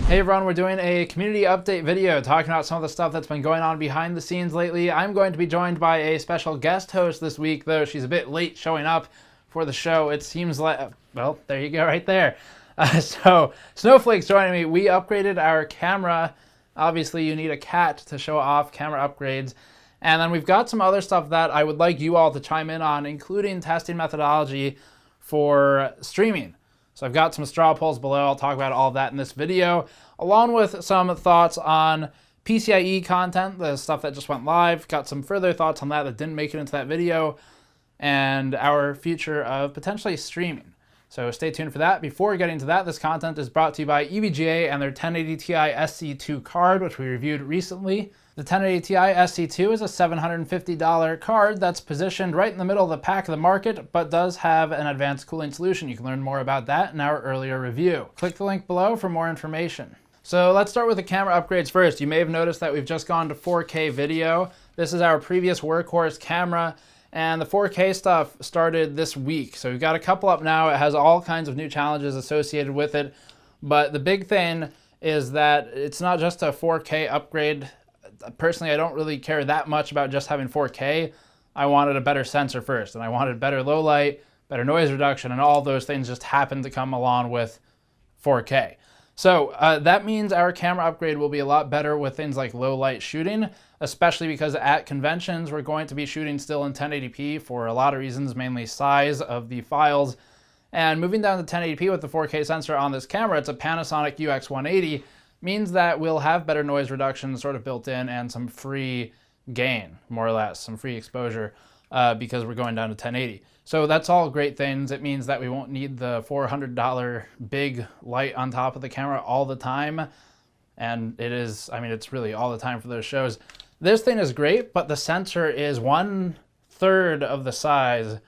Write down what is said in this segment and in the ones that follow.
Hey everyone, we're doing a community update video talking about some of the stuff that's been going on behind the scenes lately. I'm going to be joined by a special guest host this week, though she's a bit late showing up for the show. It seems like, well, there you go right there. So Snowflake's joining me. We upgraded our camera. Obviously you need a cat to show off camera upgrades. And then we've got some other stuff that I would like you all to chime in on, including testing methodology for streaming. So I've got some straw polls below. I'll talk about all of that in this video, along with some thoughts on PCIe content, the stuff that just went live. Got some further thoughts on that didn't make it into that video, and our future of potentially streaming. So stay tuned for that. Before getting to that, this content is brought to you by EVGA and their 1080 Ti SC2 card, which we reviewed recently. The 1080 Ti SC2 is a $750 card that's positioned right in the middle of the pack of the market, but does have an advanced cooling solution. You can learn more about that in our earlier review. Click the link below for more information. So let's start with the camera upgrades first. You may have noticed that we've just gone to 4K video. This is our previous workhorse camera, and the 4K stuff started this week. So we've got a couple up now. It has all kinds of new challenges associated with it, but the big thing is that it's not just a 4K upgrade. Personally, I don't really care that much about just having 4K. I wanted a better sensor first, and I wanted better low light, better noise reduction, and all those things just happen to come along with 4K. So that means our camera upgrade will be a lot better with things like low light shooting, especially because at conventions, we're going to be shooting still in 1080p for a lot of reasons, mainly size of the files. And moving down to 1080p with the 4K sensor on this camera, it's a Panasonic UX180, means that we'll have better noise reduction sort of built in and some free gain, more or less, some free exposure because we're going down to 1080. So that's all great things. It means that we won't need the $400 big light on top of the camera all the time. And it is, I mean, it's really all the time for those shows. This thing is great, but the sensor is 1/3 of the size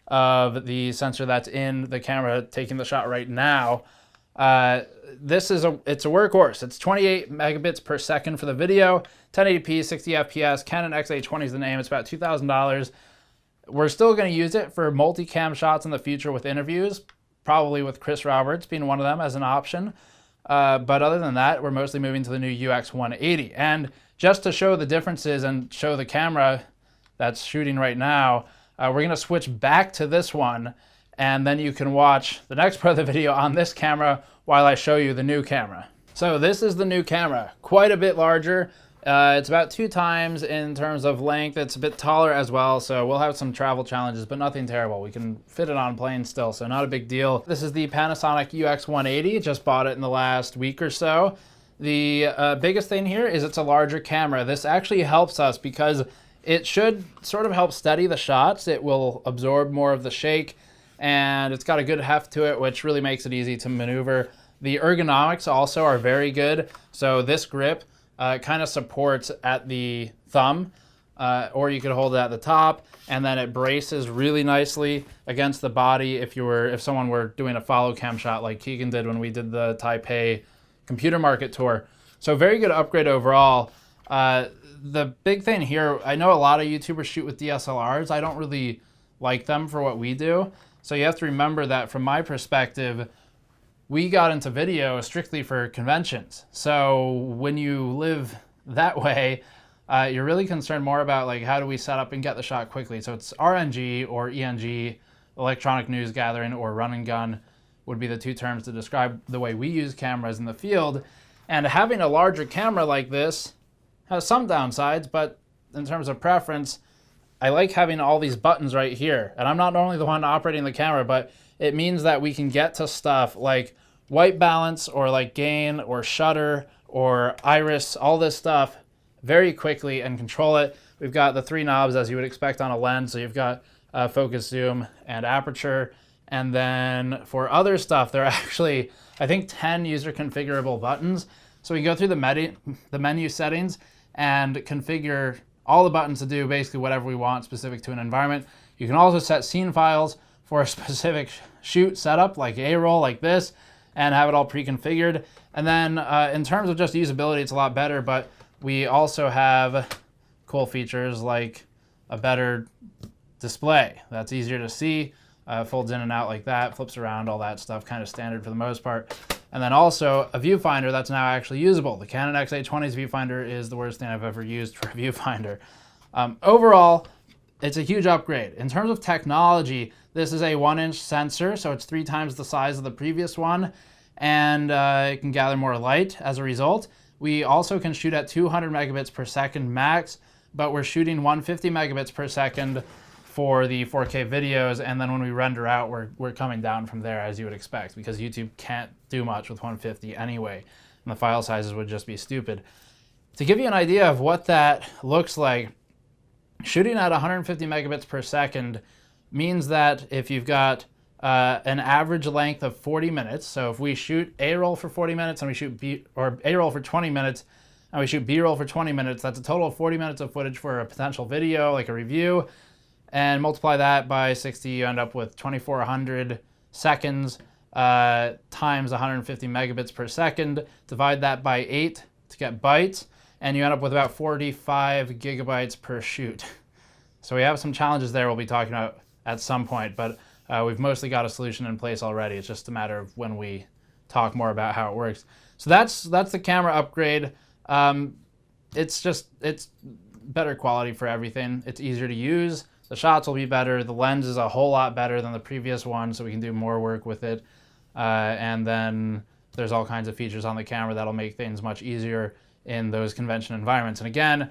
of the sensor that's in the camera taking the shot right now. It's a workhorse. It's 28 megabits per second for the video, 1080p, 60 FPS, Canon XA20 is the name. It's about $2,000. We're still going to use it for multicam shots in the future with interviews, probably with Chris Roberts being one of them as an option. But other than that, we're mostly moving to the new UX180. And just to show the differences and show the camera that's shooting right now, we're going to switch back to this one, and then you can watch the next part of the video on this camera while I show you the new camera. So this is the new camera, quite a bit larger. It's about 2 times in terms of length. It's a bit taller as well, so we'll have some travel challenges, but nothing terrible. We can fit it on planes still, so not a big deal. This is the Panasonic UX180. Just bought it in the last week or so. The biggest thing here is it's a larger camera. This actually helps us because it should sort of help steady the shots. It will absorb more of the shake, and it's got a good heft to it, which really makes it easy to maneuver. The ergonomics also are very good. So this grip kind of supports at the thumb, or you could hold it at the top, and then it braces really nicely against the body if someone were doing a follow cam shot like Keegan did when we did the Taipei computer market tour. So very good upgrade overall. The big thing here, I know a lot of YouTubers shoot with DSLRs. I don't really like them for what we do. So you have to remember that from my perspective, we got into video strictly for conventions. So when you live that way, you're really concerned more about like how do we set up and get the shot quickly. So it's RNG or ENG, electronic news gathering, or run and gun would be the 2 terms to describe the way we use cameras in the field. And having a larger camera like this has some downsides, but in terms of preference, I like having all these buttons right here. And I'm not normally the one operating the camera, but it means that we can get to stuff like white balance or like gain or shutter or iris, all this stuff very quickly and control it. We've got the 3 knobs as you would expect on a lens. So you've got focus, zoom, and aperture. And then for other stuff, there are actually, I think, 10 user configurable buttons. So we go through the menu settings and configure all the buttons to do basically whatever we want specific to an environment. You can also set scene files for a specific shoot setup, like A-roll, like this, and have it all pre-configured. And then in terms of just usability, it's a lot better, but we also have cool features like a better display that's easier to see, folds in and out like that, flips around, all that stuff, kind of standard for the most part. and then also a viewfinder that's now actually usable. The Canon X820's viewfinder is the worst thing I've ever used for a viewfinder. Overall, it's a huge upgrade. In terms of technology, this is a 1-inch sensor, so it's 3 times the size of the previous one, and it can gather more light as a result. We also can shoot at 200 megabits per second max, but we're shooting 150 megabits per second for the 4K videos, and then when we render out, we're coming down from there, as you would expect, because YouTube can't do much with 150 anyway, and the file sizes would just be stupid. To give you an idea of what that looks like, shooting at 150 megabits per second means that if you've got an average length of 40 minutes, so if we shoot A-roll for 40 minutes and we shoot A-roll for 20 minutes and we shoot B-roll for 20 minutes, that's a total of 40 minutes of footage for a potential video, like a review, and multiply that by 60, you end up with 2,400 seconds times 150 megabits per second. Divide that by 8 to get bytes, and you end up with about 45 gigabytes per shoot. So we have some challenges there we'll be talking about at some point, but we've mostly got a solution in place already. It's just a matter of when we talk more about how it works. So that's the camera upgrade. It's better quality for everything. It's easier to use. The shots will be better. The lens is a whole lot better than the previous one, so we can do more work with it. And then there's all kinds of features on the camera that'll make things much easier in those convention environments. And again,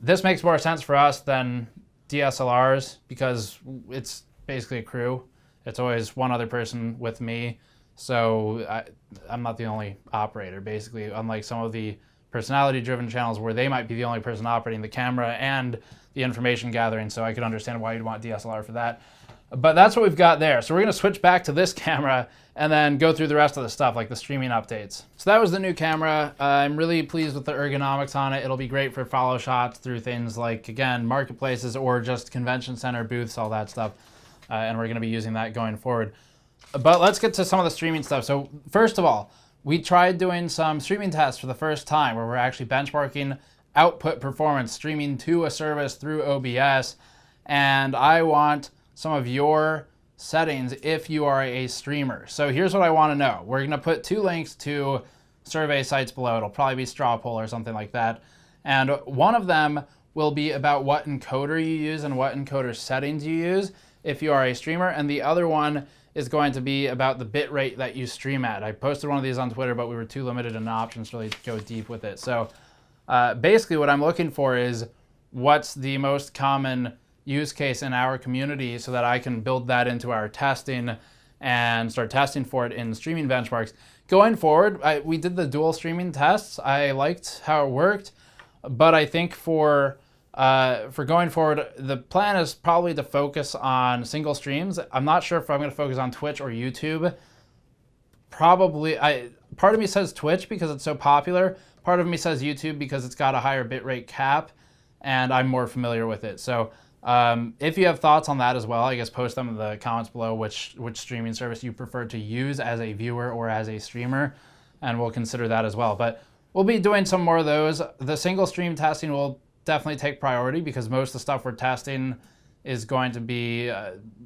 this makes more sense for us than DSLRs because it's basically a crew. It's always one other person with me. So I'm not the only operator, basically, unlike some of the personality-driven channels where they might be the only person operating the camera and the information gathering, so I could understand why you'd want DSLR for that. But that's what we've got there. So we're going to switch back to this camera and then go through the rest of the stuff, like the streaming updates. So that was the new camera. I'm really pleased with the ergonomics on it. It'll be great for follow shots through things like, again, marketplaces or just convention center booths, all that stuff. And we're going to be using that going forward. But let's get to some of the streaming stuff. So first of all, we tried doing some streaming tests for the first time where we're actually benchmarking output performance, streaming to a service through OBS. And I want some of your settings if you are a streamer. So here's what I want to know. We're going to put 2 links to survey sites below. It'll probably be Strawpoll or something like that. And one of them will be about what encoder you use and what encoder settings you use if you are a streamer. And the other one is going to be about the bit rate that you stream at. I posted one of these on Twitter, but we were too limited in options to really go deep with it. So basically what I'm looking for is what's the most common use case in our community so that I can build that into our testing and start testing for it in streaming benchmarks. Going forward, we did the dual streaming tests. I liked how it worked, but I think for going forward, the plan is probably to focus on single streams. I'm not sure if I'm going to focus on Twitch or YouTube. Probably, part of me says Twitch because it's so popular. Part of me says YouTube because it's got a higher bitrate cap, and I'm more familiar with it. So if you have thoughts on that as well, I guess post them in the comments below which streaming service you prefer to use as a viewer or as a streamer, and we'll consider that as well. But we'll be doing some more of those. The single stream testing will definitely take priority because most of the stuff we're testing is going to be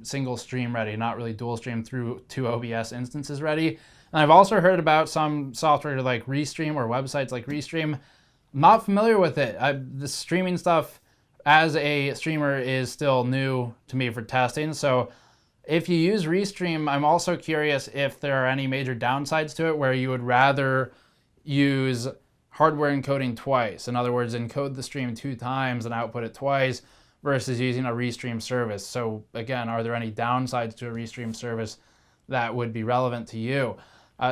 single stream ready, not really dual stream through 2 OBS instances ready. And I've also heard about some software like Restream or websites like Restream. I'm not familiar with it. The streaming stuff as a streamer is still new to me for testing. So if you use Restream, I'm also curious if there are any major downsides to it where you would rather use hardware encoding twice. In other words, encode the stream 2 times and output it twice versus using a Restream service. So again, are there any downsides to a Restream service that would be relevant to you?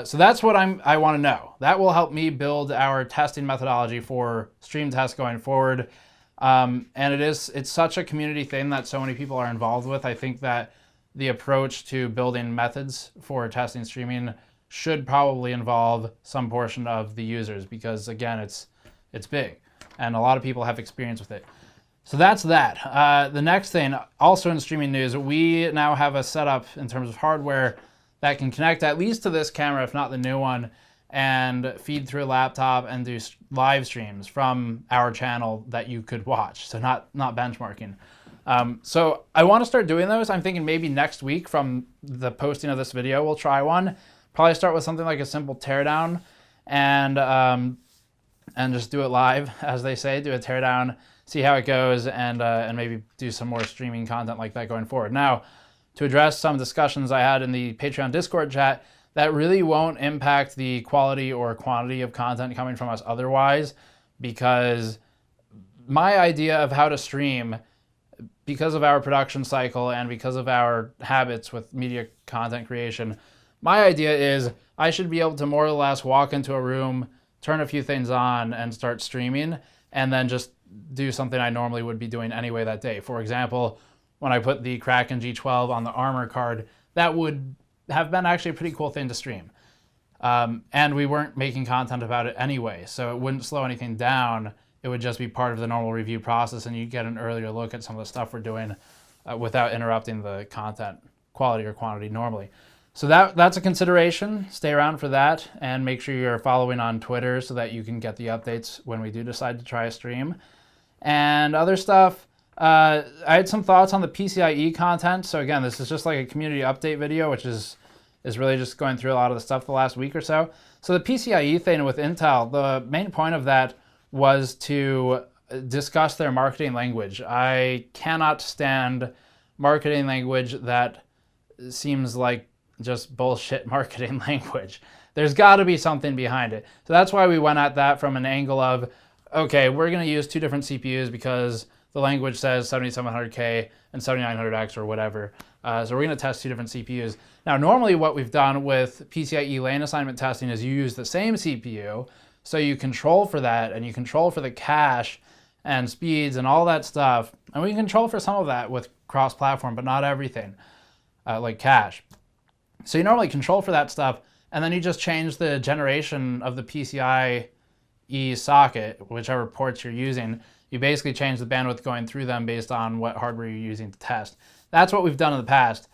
So that's what I want to know. That will help me build our testing methodology for stream tests going forward. And it's such a community thing that so many people are involved with. I think that the approach to building methods for testing streaming should probably involve some portion of the users because again, it's big and a lot of people have experience with it. So that's that. The next thing, also in streaming news, we now have a setup in terms of hardware that can connect at least to this camera, if not the new one, and feed through a laptop and do live streams from our channel that you could watch. So not benchmarking. So I want to start doing those. I'm thinking maybe next week from the posting of this video, we'll try one. probably start with something like a simple teardown and just do it live, as they say, do a teardown, see how it goes, and maybe do some more streaming content like that going forward. Now, to address some discussions I had in the Patreon Discord chat, that really won't impact the quality or quantity of content coming from us otherwise, because my idea of how to stream, because of our production cycle and because of our habits with media content creation, my idea is I should be able to more or less walk into a room, turn a few things on, and start streaming, and then just do something I normally would be doing anyway that day. For example, when I put the Kraken G12 on the armor card, that would have been actually a pretty cool thing to stream. And we weren't making content about it anyway, so it wouldn't slow anything down. It would just be part of the normal review process, and you'd get an earlier look at some of the stuff we're doing without interrupting the content quality or quantity normally. So that's a consideration. Stay around for that, and make sure you're following on Twitter so that you can get the updates when we do decide to try a stream. And other stuff, I had some thoughts on the PCIe content. So again, this is just like a community update video, which is really just going through a lot of the stuff the last week or so. So the PCIe thing with Intel, the main point of that was to discuss their marketing language. I cannot stand marketing language that seems like just bullshit marketing language. There's got to be something behind it. So that's why we went at that from an angle of, okay, we're going to use two different CPUs because the language says 7700K and 7900X or whatever. So we're going to test two different CPUs. Now, normally what we've done with PCIe lane assignment testing is you use the same CPU, so you control for that, and you control for the cache and speeds and all that stuff. And we can control for some of that with cross-platform, but not everything, like cache. So you normally control for that stuff, and then you just change the generation of the PCIe socket, whichever ports you're using. You basically change the bandwidth going through them based on what hardware you're using to test. That's what we've done in the past.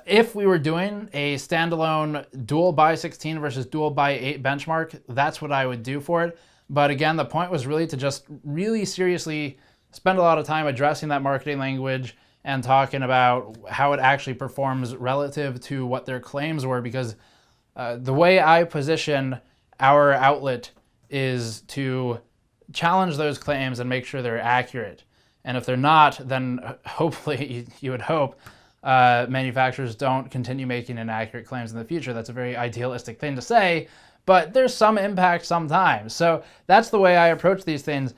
If we were doing a standalone dual by 16 versus dual by 8 benchmark, that's what I would do for it. But again, the point was really to just really seriously spend a lot of time addressing that marketing language and talking about how it actually performs relative to what their claims were, because the way I position our outlet is to challenge those claims and make sure they're accurate. And if they're not, then hopefully, you would hope, manufacturers don't continue making inaccurate claims in the future. That's a very idealistic thing to say, but there's some impact sometimes. So that's the way I approach these things.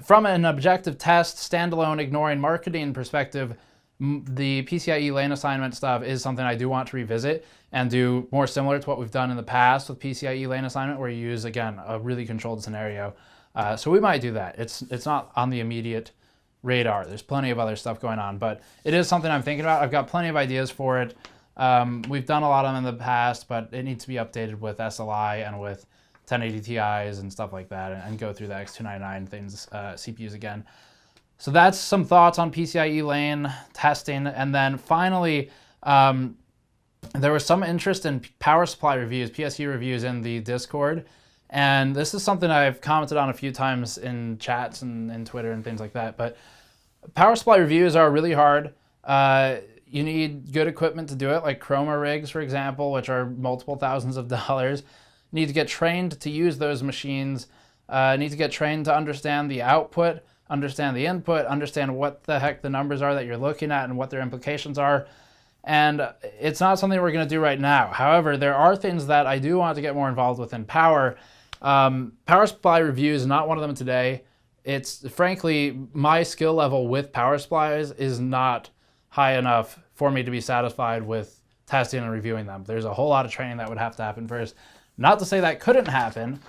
From an objective test, standalone, ignoring marketing perspective, the PCIe lane assignment stuff is something I do want to revisit and do more similar to what we've done in the past with PCIe lane assignment, where you use, again, a really controlled scenario. So we might do that. It's not on the immediate radar. There's plenty of other stuff going on, but it is something I'm thinking about. I've got plenty of ideas for it. We've done a lot of them in the past, but it needs to be updated with SLI and with 1080 Ti's and stuff like that, and go through the X299 things, CPUs again. So that's some thoughts on PCIe lane testing. And then finally, there was some interest in power supply reviews, PSU reviews in the Discord. And this is something I've commented on a few times in chats and Twitter and things like that. But power supply reviews are really hard. You need good equipment to do it, like chroma rigs, for example, which are multiple thousands of dollars. You need to get trained to use those machines. Need to get trained to understand the output, understand the input, understand what the heck the numbers are that you're looking at and what their implications are. And it's not something we're going to do right now. However, there are things that I do want to get more involved with in power. Power supply reviews is not one of them today. It's frankly, my skill level with power supplies is not high enough for me to be satisfied with testing and reviewing them. There's a whole lot of training that would have to happen first. Not to say that couldn't happen.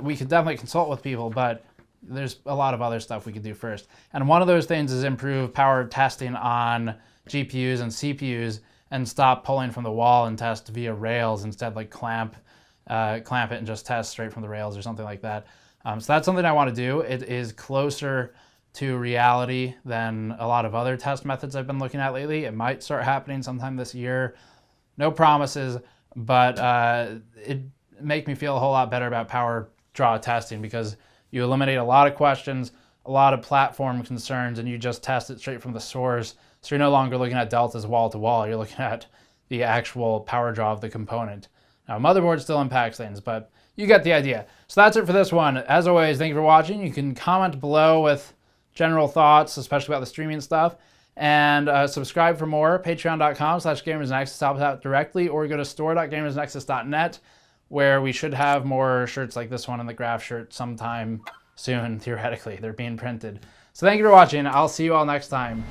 We could definitely consult with people, but there's a lot of other stuff we could do first. And one of those things is improve power testing on GPUs and CPUs and stop pulling from the wall and test via rails. Instead, like clamp it and just test straight from the rails or something like that. So that's something I want to do. It is closer to reality than a lot of other test methods I've been looking at lately. It might start happening sometime this year. No promises, but it make me feel a whole lot better about power draw testing, because you eliminate a lot of questions, a lot of platform concerns, and you just test it straight from the source. So you're no longer looking at deltas wall to wall. You're looking at the actual power draw of the component. Now, motherboard still impacts things, but you get the idea. So that's it for this one. As always, thank you for watching. You can comment below with general thoughts, especially about the streaming stuff. And subscribe for more. Patreon.com/GamersNexus helps out directly, or go to store.gamersnexus.net, where we should have more shirts like this one and the graph shirt sometime soon, theoretically. They're being printed. So thank you for watching. I'll see you all next time.